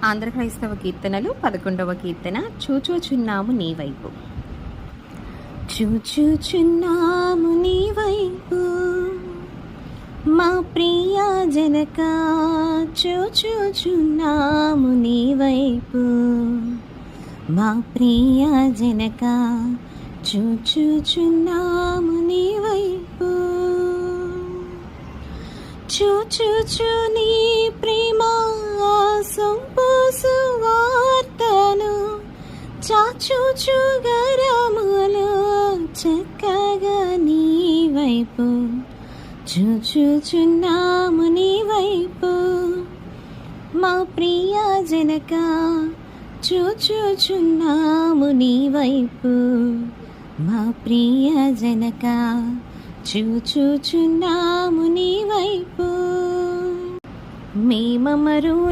ఆంధ్ర క్రైస్తవ కీర్తనలు 11వ కీర్తన. చూచుచున్నాము నీ వైపు. చూచుచున్నాము నీ వైపు మా ప్రియ జనక, చూచుచున్నాము నీ వైపు మా ప్రియ జనక, చూచుచున్నాము నీ వైపు. చూచుచు నీ ప్రేమ సొంపు సువార్తను, చాచుచు గరములు చక్కగా నీ వైపు. చూచుచున్నాము నీ వైపు మా ప్రియ జనక, చూచుచున్నాము నీ వైపు మా ప్రియ జనక, చూచుచున్నాము నీ వైపు. మేమమరులమయుంటిమి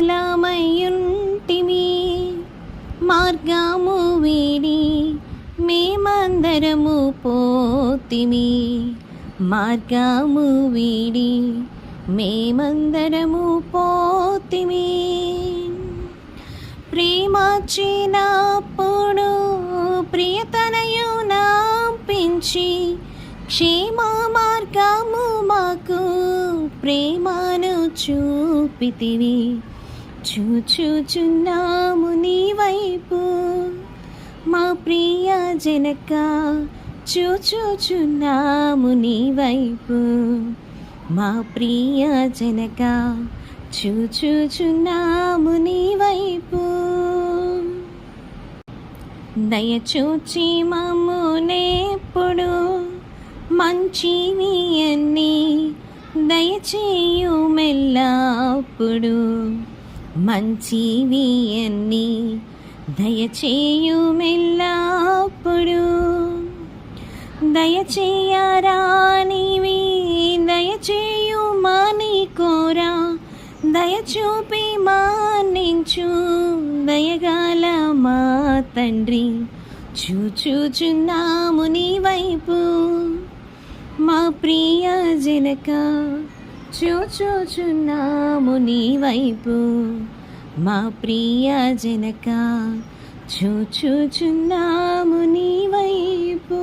మార్గము వీడి, మేమందరము పోతిమి మార్గము వీడి, మేమందరము పోతిమి. ప్రేమచ్చినప్పుడు ప్రియతనయు నాపించి, క్షేమ మార్గము మాకు ప్రేమను చూపితివి. చూచుచున్నాము నీ వైపు మా ప్రియ జనక, చూచుచున్నాము నీ వైపు మా ప్రియ జనక, చూచుచున్నాము నీ వైపు. దయచూచి మమ్మునెప్పుడు మంచివి అన్నీ దయచేయు మెల్లప్పుడు, మంచివి అన్నీ దయచేయు మెల్లప్పుడు. దయచేయరానివి దయచేయు మాని కోరా, దయచూపి మానించు దయగల మా తండ్రి. చూచుచున్నాము నీ వైపు మా ప్రియ జనక, చూచుచున్నాము నీ వైపు మా ప్రియ జనక, చూచుచున్నాము నీ వైపు.